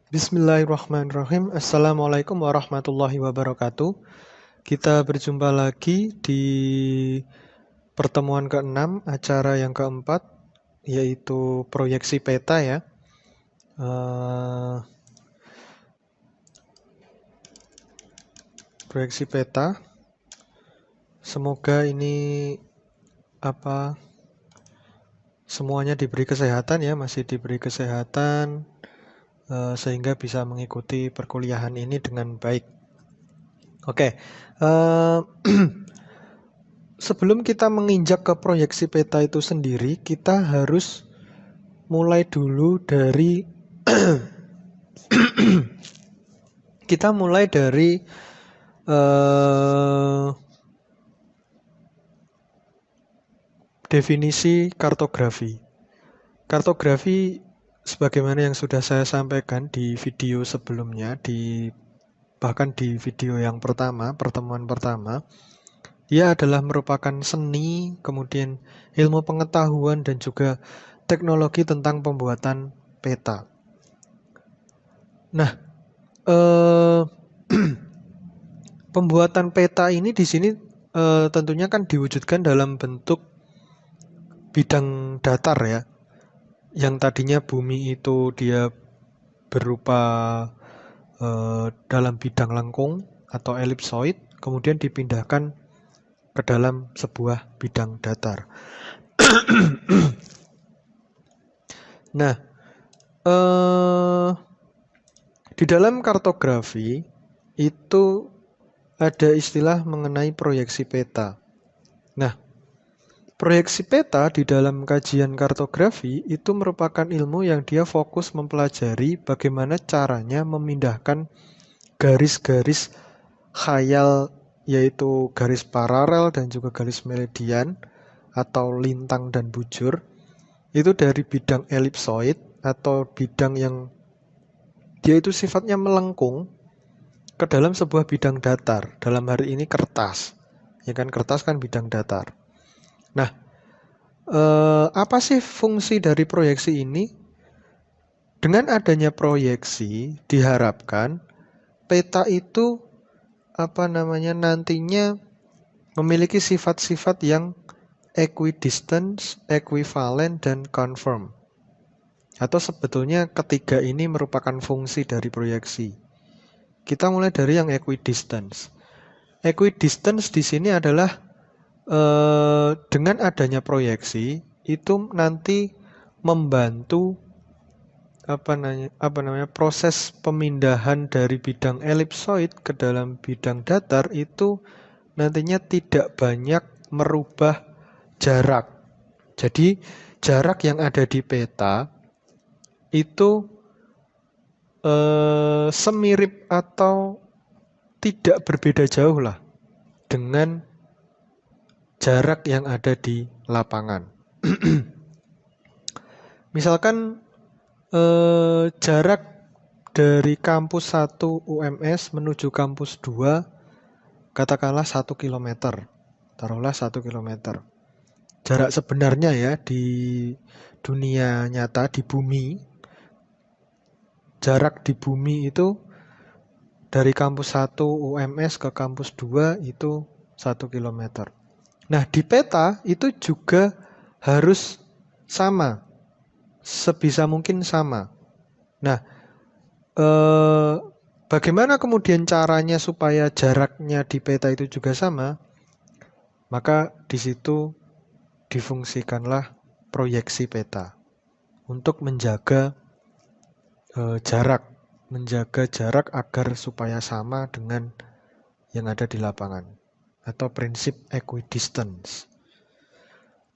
Bismillahirrahmanirrahim. Assalamualaikum warahmatullahi wabarakatuh. Kita berjumpa lagi di pertemuan ke-6, acara yang keempat, yaitu proyeksi peta ya. Proyeksi peta. Semoga ini semuanya diberi kesehatan ya, masih diberi kesehatan sehingga bisa mengikuti perkuliahan ini dengan baik. Oke. Sebelum kita menginjak ke proyeksi peta itu sendiri, kita harus mulai dulu dari definisi kartografi. Kartografi sebagaimana yang sudah saya sampaikan di video sebelumnya, bahkan di video yang pertama, pertemuan pertama, ia adalah merupakan seni, kemudian ilmu pengetahuan dan juga teknologi tentang pembuatan peta. Nah, pembuatan peta ini di sini tentunya kan diwujudkan dalam bentuk bidang datar ya. Yang tadinya bumi itu dia berupa dalam bidang lengkung atau elipsoid, kemudian dipindahkan ke dalam sebuah bidang datar. Nah, di dalam kartografi itu ada istilah mengenai proyeksi peta. Nah, proyeksi peta di dalam kajian kartografi itu merupakan ilmu yang dia fokus mempelajari bagaimana caranya memindahkan garis-garis khayal, yaitu garis paralel dan juga garis meridian atau lintang dan bujur, itu dari bidang elipsoid atau bidang yang dia itu sifatnya melengkung ke dalam sebuah bidang datar. Dalam hari ini kertas. Ya kan, kertas kan bidang datar. Nah, apa sih fungsi dari proyeksi ini? Dengan adanya proyeksi diharapkan peta itu nantinya memiliki sifat-sifat yang equidistant, equivalent, dan confirm. Atau sebetulnya ketiga ini merupakan fungsi dari proyeksi. Kita mulai dari yang equidistance. Equidistance di sini adalah dengan adanya proyeksi itu nanti membantu proses pemindahan dari bidang elipsoid ke dalam bidang datar itu nantinya tidak banyak merubah jarak. Jadi jarak yang ada di peta itu semirip atau tidak berbeda jauh lah dengan jarak yang ada di lapangan. Misalkan jarak dari kampus 1 UMS menuju kampus 2 katakanlah 1 km. Taruhlah 1 km. Jarak sebenarnya ya di dunia nyata, di bumi, jarak di bumi itu dari kampus 1 UMS ke kampus 2 itu 1 km. Nah, di peta itu juga harus sama. Sebisa mungkin sama. Nah, bagaimana kemudian caranya supaya jaraknya di peta itu juga sama? Maka di situ difungsikanlah proyeksi peta untuk menjaga jarak agar supaya sama dengan yang ada di lapangan atau prinsip equidistance.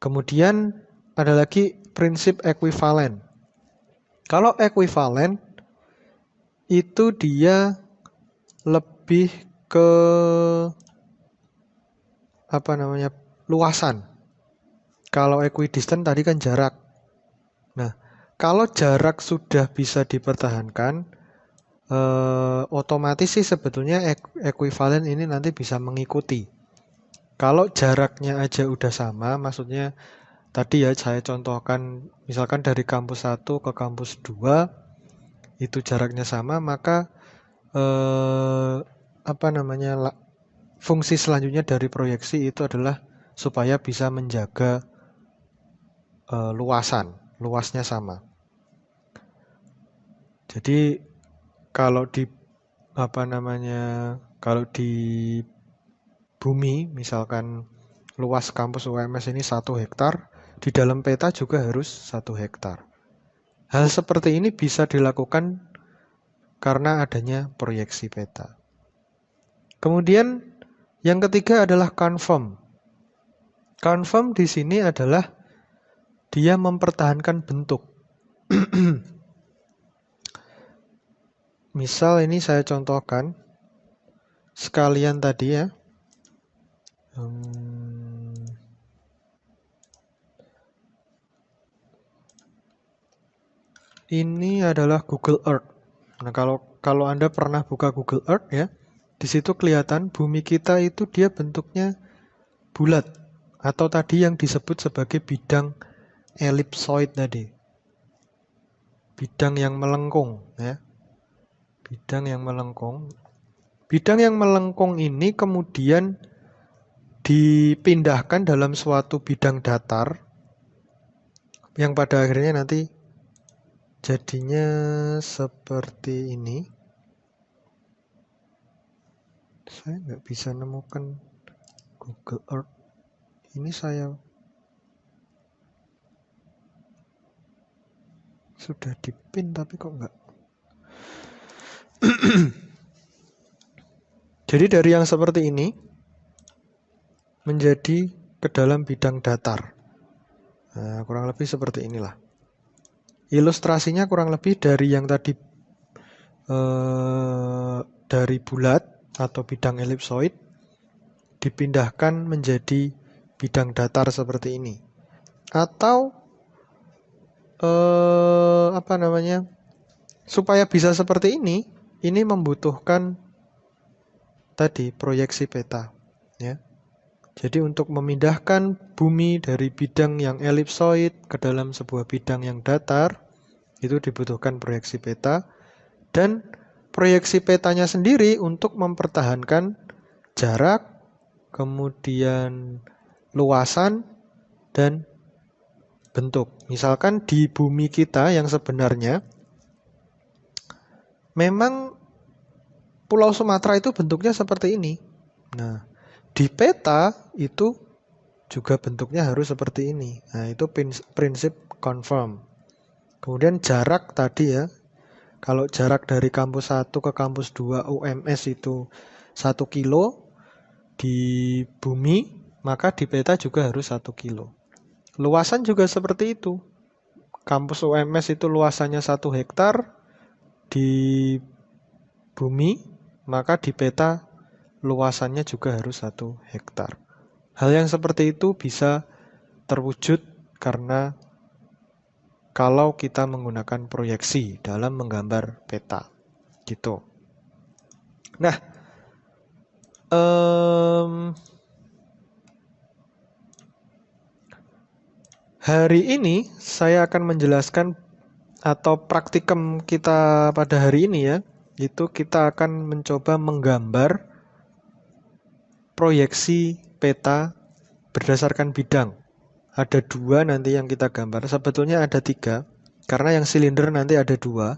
Kemudian ada lagi prinsip equivalent. Kalau equivalent itu dia lebih ke luasan. Kalau equidistant tadi kan jarak. Nah, kalau jarak sudah bisa dipertahankan, otomatis sih sebetulnya equivalent ini nanti bisa mengikuti. Kalau jaraknya aja udah sama, maksudnya tadi ya saya contohkan misalkan dari kampus 1 ke kampus 2 itu jaraknya sama, maka fungsi selanjutnya dari proyeksi itu adalah supaya bisa menjaga luasnya sama. Jadi kalau di kalau di bumi, misalkan luas kampus UMS ini 1 hektar, di dalam peta juga harus 1 hektar. Hal seperti ini bisa dilakukan karena adanya proyeksi peta. Kemudian yang ketiga adalah confirm. Confirm di sini adalah dia mempertahankan bentuk. Misal ini saya contohkan sekalian tadi ya. Ini adalah Google Earth. Nah, kalau Anda pernah buka Google Earth ya, di situ kelihatan bumi kita itu dia bentuknya bulat atau tadi yang disebut sebagai bidang ellipsoid tadi. Bidang yang melengkung ya. Bidang yang melengkung. Bidang yang melengkung ini kemudian dipindahkan dalam suatu bidang datar yang pada akhirnya nanti jadinya seperti ini. Saya nggak bisa nemukan Google Earth. Ini saya sudah dipin tapi kok nggak. Jadi dari yang seperti ini menjadi ke dalam bidang datar. Nah, kurang lebih seperti inilah. Ilustrasinya kurang lebih dari yang tadi dari bulat atau bidang elipsoid dipindahkan menjadi bidang datar seperti ini. Atau supaya bisa seperti ini membutuhkan tadi proyeksi peta ya. Jadi untuk memindahkan bumi dari bidang yang elipsoid ke dalam sebuah bidang yang datar itu dibutuhkan proyeksi peta, dan proyeksi petanya sendiri untuk mempertahankan jarak, kemudian luasan dan bentuk. Misalkan di bumi kita yang sebenarnya memang Pulau Sumatera itu bentuknya seperti ini. Nah, di peta itu juga bentuknya harus seperti ini. Nah, itu prinsip confirm. Kemudian jarak tadi ya. Kalau jarak dari kampus 1 ke kampus 2 UMS itu 1 kilo di bumi, maka di peta juga harus 1 kilo. Luasan juga seperti itu. Kampus UMS itu luasannya 1 hektar di bumi, maka di peta luasannya juga harus 1 hektar. Hal yang seperti itu bisa terwujud karena kalau kita menggunakan proyeksi dalam menggambar peta. Gitu. Nah, hari ini saya akan menjelaskan atau praktikum kita pada hari ini ya, itu kita akan mencoba menggambar proyeksi peta berdasarkan bidang. Ada 2 nanti yang kita gambar. Sebetulnya ada 3, karena yang silinder nanti ada 2.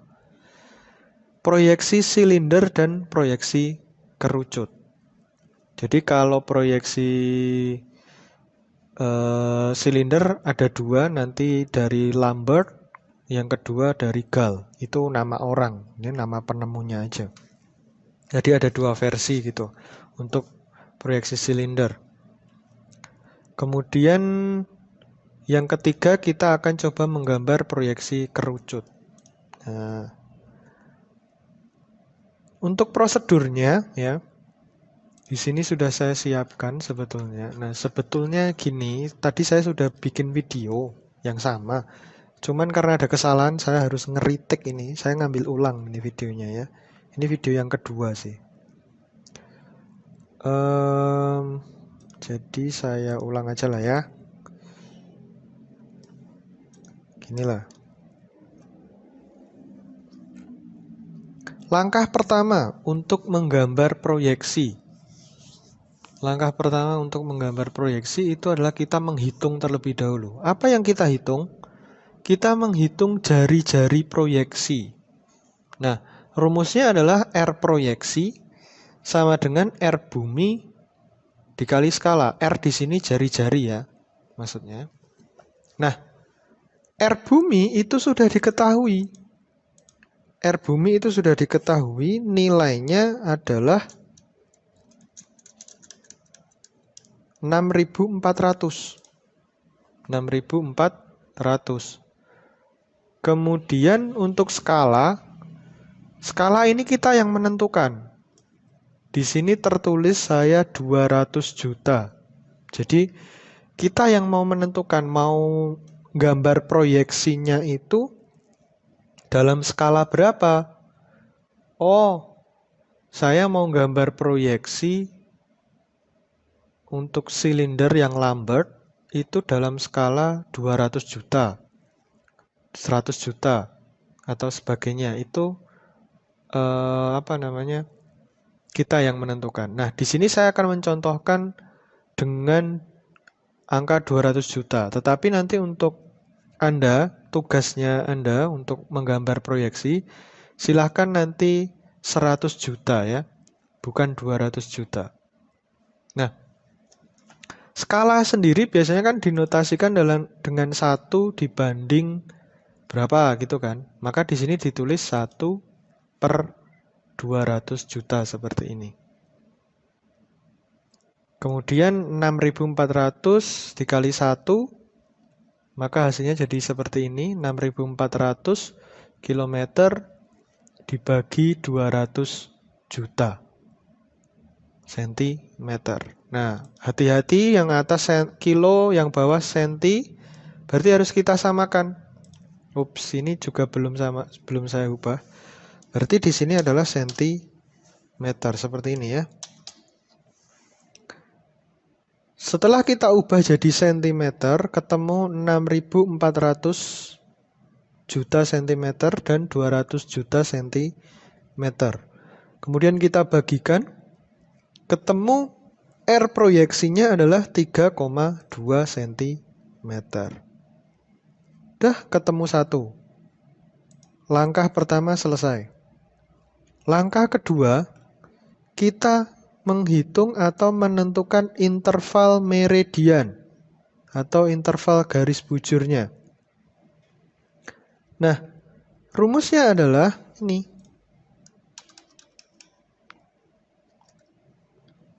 Proyeksi silinder dan proyeksi kerucut. Jadi kalau proyeksi silinder ada 2, nanti dari Lambert, yang kedua dari Gall. Itu nama orang, ini nama penemunya aja. Jadi ada 2 versi gitu untuk proyeksi silinder. Kemudian yang ketiga kita akan coba menggambar proyeksi kerucut. Nah, untuk prosedurnya ya, di sini sudah saya siapkan sebetulnya. Nah, sebetulnya gini, tadi saya sudah bikin video yang sama. Cuman karena ada kesalahan, saya harus ngeritik ini. Saya ngambil ulang ini videonya ya. Ini video yang kedua sih. Jadi saya ulang aja lah ya. Ginilah. Langkah pertama untuk menggambar proyeksi. Langkah pertama untuk menggambar proyeksi itu adalah kita menghitung terlebih dahulu. Apa yang kita hitung? Kita menghitung jari-jari proyeksi. Nah, rumusnya adalah R proyeksi sama dengan R bumi dikali skala. R di sini jari-jari ya, maksudnya. Nah, R bumi itu sudah diketahui. R bumi itu sudah diketahui, nilainya adalah 6.400. 6.400. Kemudian untuk skala ini kita yang menentukan. Di sini tertulis saya 200 juta. Jadi kita yang mau menentukan mau gambar proyeksinya itu dalam skala berapa. Oh, saya mau gambar proyeksi untuk silinder yang Lambert itu dalam skala 200 juta, 100 juta, atau sebagainya. Itu kita yang menentukan. Nah, di sini saya akan mencontohkan dengan angka 200 juta. Tetapi nanti untuk Anda, tugasnya Anda untuk menggambar proyeksi, silahkan nanti 100 juta ya, bukan 200 juta. Nah, skala sendiri biasanya kan dinotasikan dengan 1 dibanding berapa gitu kan. Maka di sini ditulis 1/200 juta seperti ini. Kemudian 6.400 dikali 1, maka hasilnya jadi seperti ini. 6.400 kilometer dibagi 200 juta sentimeter. Nah, hati-hati yang atas kilo, yang bawah senti, berarti harus kita samakan. Ups, ini juga belum saya ubah. Berarti di sini adalah sentimeter seperti ini ya. Setelah kita ubah jadi sentimeter, ketemu 6.400 juta sentimeter dan 200 juta sentimeter. Kemudian kita bagikan, ketemu R proyeksinya adalah 3,2 cm. Udah ketemu 1. Langkah pertama selesai. Langkah kedua, kita menghitung atau menentukan interval meridian atau interval garis bujurnya. Nah, rumusnya adalah ini.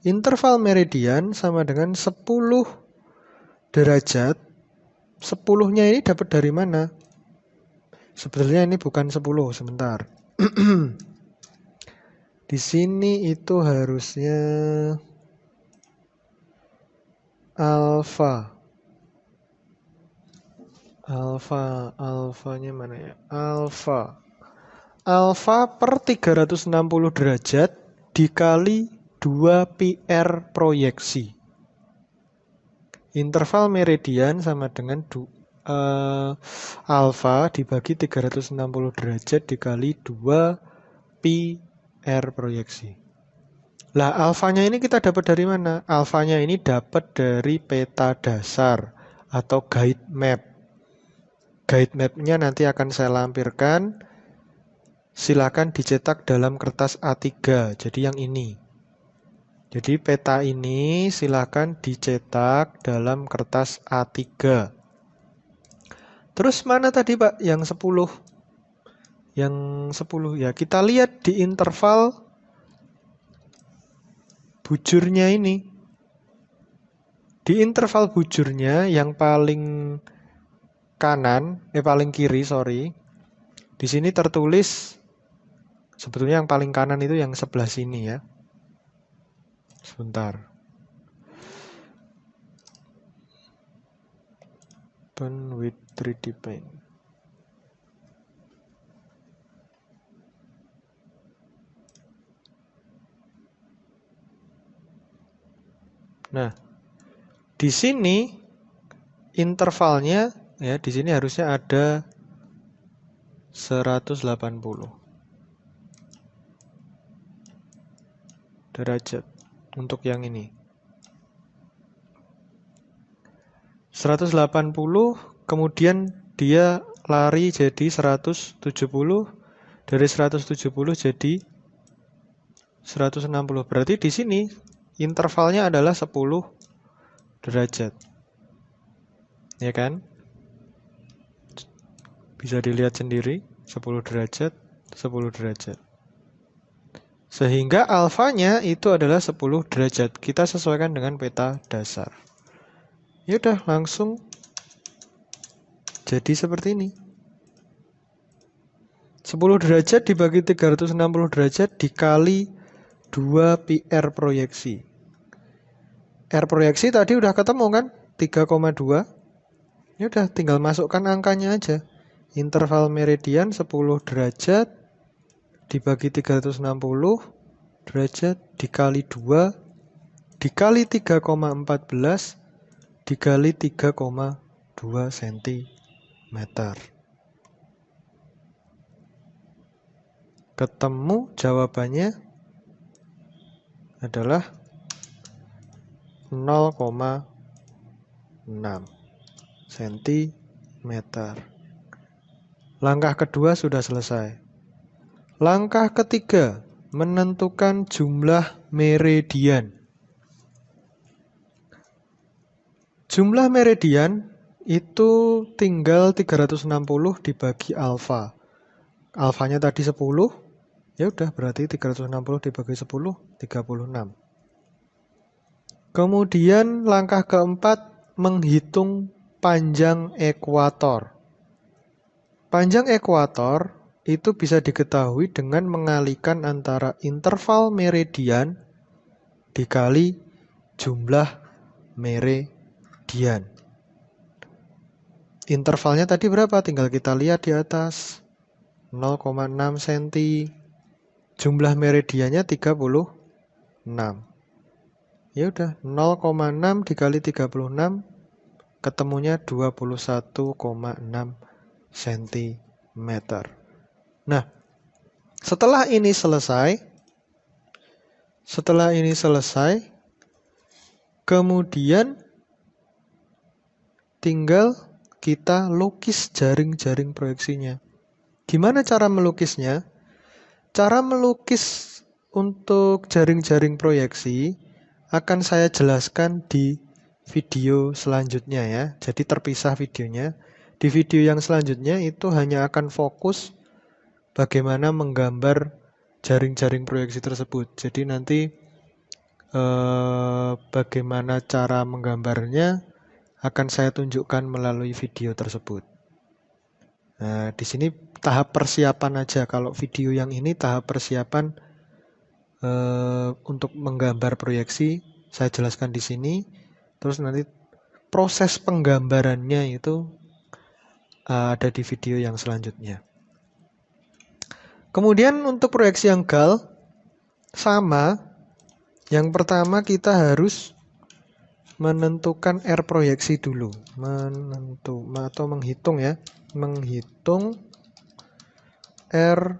Interval meridian sama dengan 10 derajat. 10-nya ini dapat dari mana? Sebetulnya ini bukan 10, sebentar. Di sini itu harusnya alfa. Alfanya mana ya? Alfa per 360 derajat dikali 2 PR proyeksi. Interval meridian sama dengan alfa dibagi 360 derajat dikali 2 PR proyeksi. Lah, alfanya ini kita dapat dari mana? Alfanya ini dapat dari peta dasar atau guide map. Guide map-nya nanti akan saya lampirkan. Silakan dicetak dalam kertas A3. Jadi yang ini. Jadi peta ini silakan dicetak dalam kertas A3. Terus mana tadi Pak? Yang 10. Yang 10 ya. Kita lihat di interval bujurnya ini. Di interval bujurnya yang paling paling kiri, sorry. Di sini tertulis, sebetulnya yang paling kanan itu yang sebelah sini ya. Sebentar. Open with 3D Paint. Nah, di sini intervalnya ya, di sini harusnya ada 180. derajat untuk yang ini. 180, kemudian dia lari jadi 170, dari 170 jadi 160. Berarti di sini intervalnya adalah 10 derajat. Ya kan? Bisa dilihat sendiri, 10 derajat, 10 derajat. Sehingga alfanya itu adalah 10 derajat. Kita sesuaikan dengan peta dasar. Ya udah, langsung jadi seperti ini. 10 derajat dibagi 360 derajat dikali 2 pi R proyeksi. R proyeksi tadi udah ketemu kan? 3,2. Ya udah, tinggal masukkan angkanya aja. Interval meridian 10 derajat dibagi 360 derajat dikali 2 dikali 3,14 dikali 3,2 cm. Ketemu jawabannya adalah 0,6 cm. Langkah kedua sudah selesai. Langkah ketiga, menentukan jumlah meridian. Jumlah meridian itu tinggal 360 dibagi alfa. Alfanya tadi 10, ya udah berarti 360 dibagi 10, 36. Kemudian langkah keempat, menghitung panjang ekuator. Panjang ekuator itu bisa diketahui dengan mengalikan antara interval meridian dikali jumlah meridian. Intervalnya tadi berapa? Tinggal kita lihat di atas. 0,6 cm. Jumlah meridiannya 36. Ya udah, 0,6 dikali 36 ketemunya 21,6 cm. Nah, setelah ini selesai, kemudian tinggal kita lukis jaring-jaring proyeksinya. Gimana cara melukisnya? Cara melukis untuk jaring-jaring proyeksi akan saya jelaskan di video selanjutnya ya. Jadi terpisah videonya. Di video yang selanjutnya itu hanya akan fokus bagaimana menggambar jaring-jaring proyeksi tersebut. Jadi nanti bagaimana cara menggambarnya akan saya tunjukkan melalui video tersebut. Nah, di sini tahap persiapan aja. Kalau video yang ini tahap persiapan untuk menggambar proyeksi saya jelaskan di sini. Terus nanti proses penggambarannya itu ada di video yang selanjutnya. Kemudian untuk proyeksi yang GAL sama. Yang pertama kita harus menentukan R proyeksi dulu. Menghitung ya. Menghitung R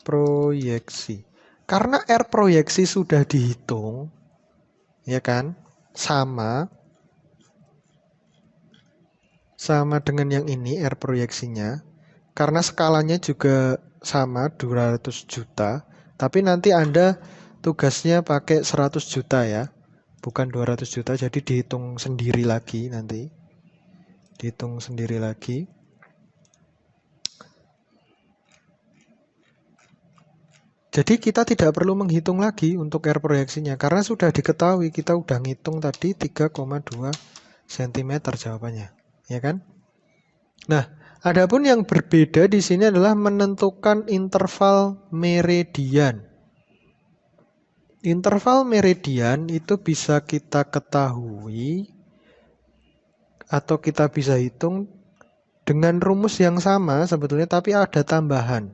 proyeksi. Karena R proyeksi sudah dihitung, ya kan? Sama dengan yang ini R proyeksinya. Karena skalanya juga sama 200 juta, tapi nanti Anda tugasnya pakai 100 juta ya. Bukan 200 juta, jadi dihitung sendiri lagi nanti. Dihitung sendiri lagi. Jadi kita tidak perlu menghitung lagi untuk R proyeksinya karena sudah diketahui, kita udah ngitung tadi 3,2 cm jawabannya, ya kan? Nah, adapun yang berbeda di sini adalah menentukan interval meridian. Interval meridian itu bisa kita ketahui atau kita bisa hitung dengan rumus yang sama sebetulnya, tapi ada tambahan.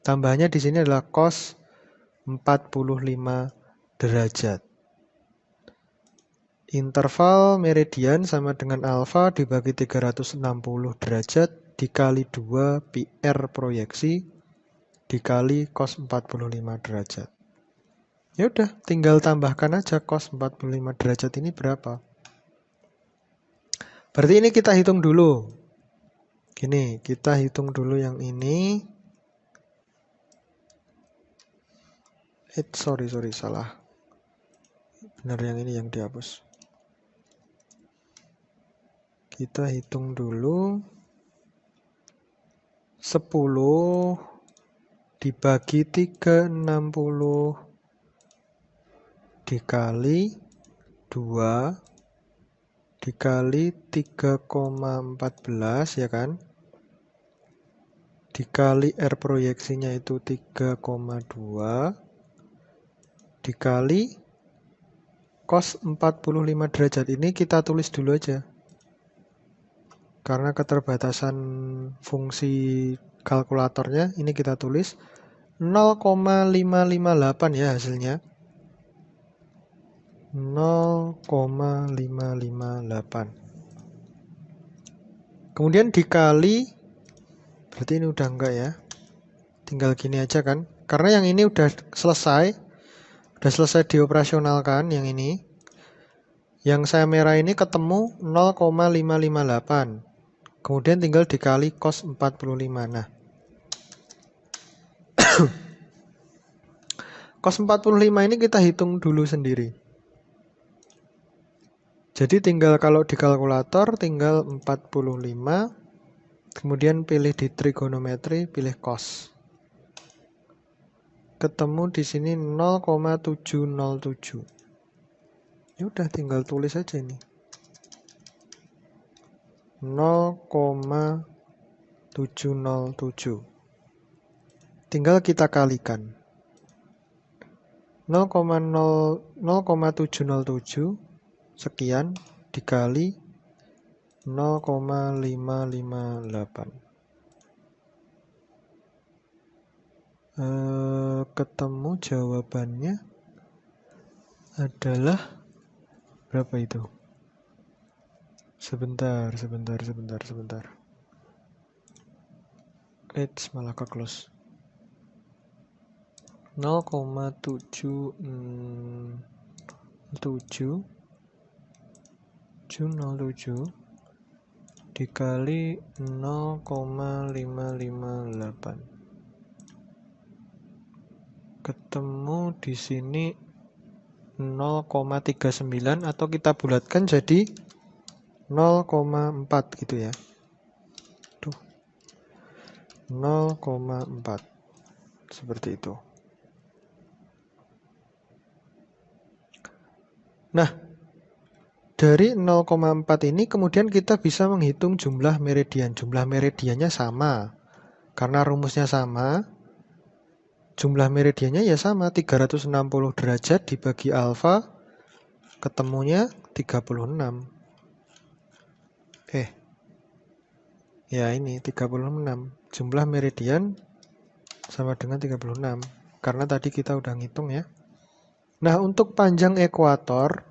Tambahnya di sini adalah cos 45 derajat. Interval meridian sama dengan alfa dibagi 360 derajat dikali 2 pi R proyeksi dikali cos 45 derajat. Ya udah, tinggal tambahkan aja cos 45 derajat ini berapa. Berarti ini kita hitung dulu. Gini, kita hitung dulu yang ini. Sorry, salah. Benar yang ini yang dihapus. Kita hitung dulu. 10 dibagi 360 dikali 2 dikali 3,14 ya kan, dikali R proyeksinya itu 3,2 dikali cos 45 derajat. Ini kita tulis dulu aja karena keterbatasan fungsi kalkulatornya. Ini kita tulis 0,558 ya hasilnya, 0,558. Kemudian dikali, berarti ini udah enggak ya, tinggal gini aja kan, karena yang ini udah selesai dioperasionalkan. Yang ini, yang saya merah ini ketemu 0,558, kemudian tinggal dikali cos 45. Nah, cos 45 ini kita hitung dulu sendiri. Jadi tinggal kalau di kalkulator tinggal 45, kemudian pilih di trigonometri, pilih cos. Ketemu di sini 0,707. Ya udah tinggal tulis aja ini. 0,707. Tinggal kita kalikan. 0,707 sekian dikali 0,558. Ketemu jawabannya adalah berapa itu? Sebentar. Malah ke close. 0,707 dikali 0,558. Ketemu di sini 0,39 atau kita bulatkan jadi 0,4 gitu ya. 0,4 seperti itu. Nah, dari 0,4 ini kemudian kita bisa menghitung jumlah meridian. Jumlah meridiannya sama. Karena rumusnya sama, jumlah meridiannya ya sama, 360 derajat dibagi alfa, ketemunya 36. Ya ini 36. Jumlah meridian sama dengan 36. Karena tadi kita udah ngitung ya. Nah, untuk panjang ekuator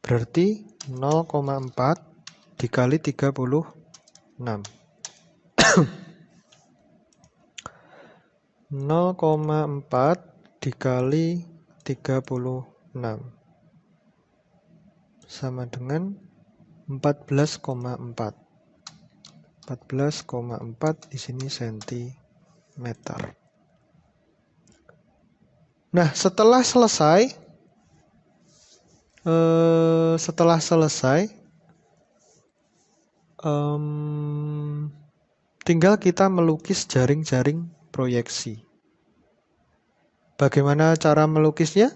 berarti 0,4 dikali 36. 0,4 dikali 36 sama dengan 14,4. 14,4 di sini sentimeter. Nah, setelah selesai tinggal kita melukis jaring-jaring proyeksi. Bagaimana cara melukisnya?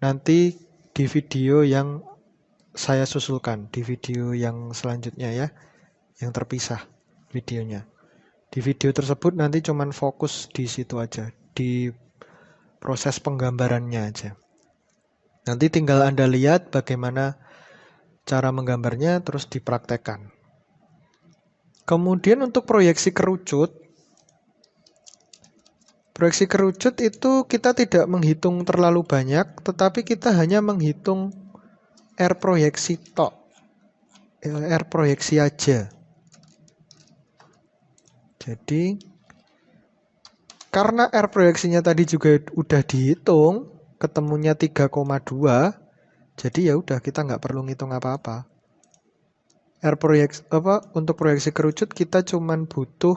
Nanti di video yang saya susulkan, di video yang selanjutnya ya, yang terpisah videonya. Di video tersebut nanti cuman fokus di situ aja, di proses penggambarannya aja. Nanti tinggal Anda lihat bagaimana cara menggambarnya, terus dipraktekkan. Kemudian untuk proyeksi kerucut itu kita tidak menghitung terlalu banyak, tetapi kita hanya menghitung R proyeksi tok. R proyeksi aja. Jadi, karena R proyeksinya tadi juga udah dihitung, ketemunya 3,2, jadi ya udah kita nggak perlu ngitung apa-apa. Untuk proyeksi kerucut kita cuman butuh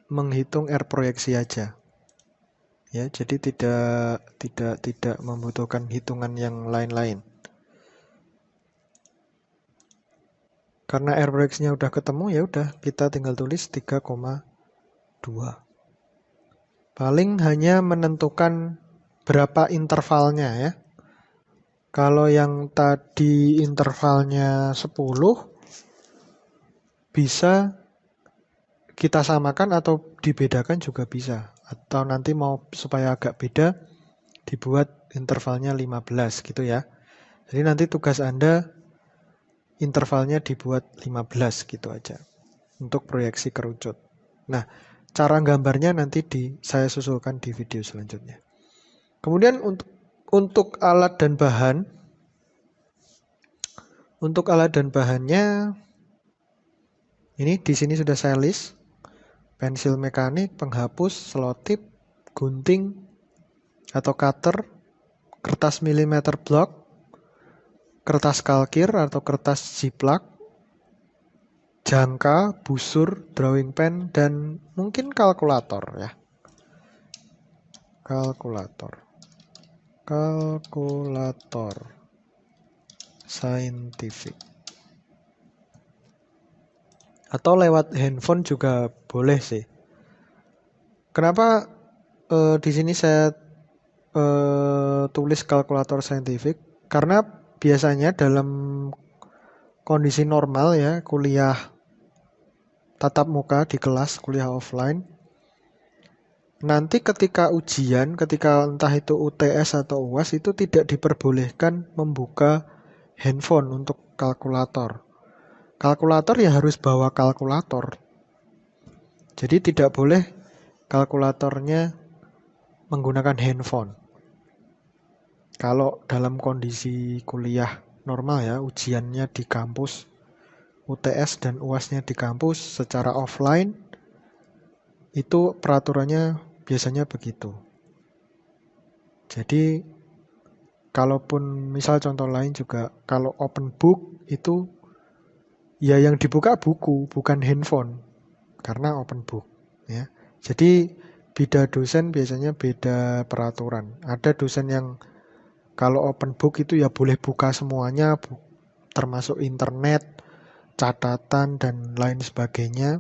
menghitung R proyeksi aja. Ya, jadi tidak membutuhkan hitungan yang lain-lain. Karena R proyeksinya udah ketemu, ya udah kita tinggal tulis 3,2. Paling hanya menentukan berapa intervalnya ya. Kalau yang tadi intervalnya 10, bisa kita samakan atau dibedakan juga bisa. Atau nanti mau supaya agak beda, dibuat intervalnya 15 gitu ya. Jadi nanti tugas Anda intervalnya dibuat 15 gitu aja. Untuk proyeksi kerucut. Nah, cara gambarnya nanti saya susulkan di video selanjutnya. Kemudian untuk alat dan bahan. Untuk alat dan bahannya, ini di sini sudah saya list. Pensil mekanik, penghapus, selotip, gunting atau cutter, kertas milimeter block, kertas kalkir atau kertas jiplak, jangka, busur, drawing pen, dan mungkin kalkulator ya. Kalkulator saintifik. Atau lewat handphone juga boleh sih. Kenapa di sini saya tulis kalkulator saintifik? Karena biasanya dalam kondisi normal ya, kuliah tatap muka di kelas, kuliah offline, nanti ketika ujian, ketika entah itu UTS atau UAS, itu tidak diperbolehkan membuka handphone untuk kalkulator. Kalkulator ya harus bawa kalkulator. Jadi tidak boleh kalkulatornya menggunakan handphone. Kalau dalam kondisi kuliah normal ya, ujiannya di kampus, UTS dan UASnya di kampus secara offline, itu peraturannya biasanya begitu. Jadi kalaupun misal contoh lain juga, kalau open book itu ya yang dibuka buku, bukan handphone, karena open book ya. Jadi beda dosen biasanya beda peraturan. Ada dosen yang kalau open book itu ya boleh buka semuanya, termasuk internet, catatan, dan lain sebagainya.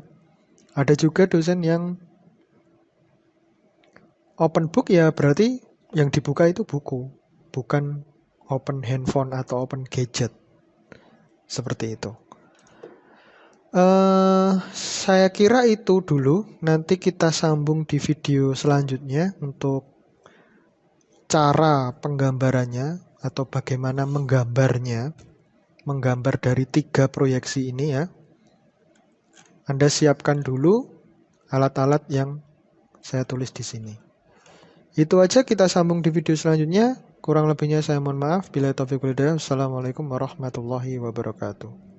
Ada juga dosen yang open book ya berarti yang dibuka itu buku, bukan open handphone atau open gadget. Seperti itu. Saya kira itu dulu. Nanti kita sambung di video selanjutnya untuk cara penggambarannya atau bagaimana menggambarnya. Menggambar dari 3 proyeksi ini ya. Anda siapkan dulu alat-alat yang saya tulis di sini. Itu aja, kita sambung di video selanjutnya. Kurang lebihnya saya mohon maaf. Bila taufiq wal hidayah. Wassalamualaikum warahmatullahi wabarakatuh.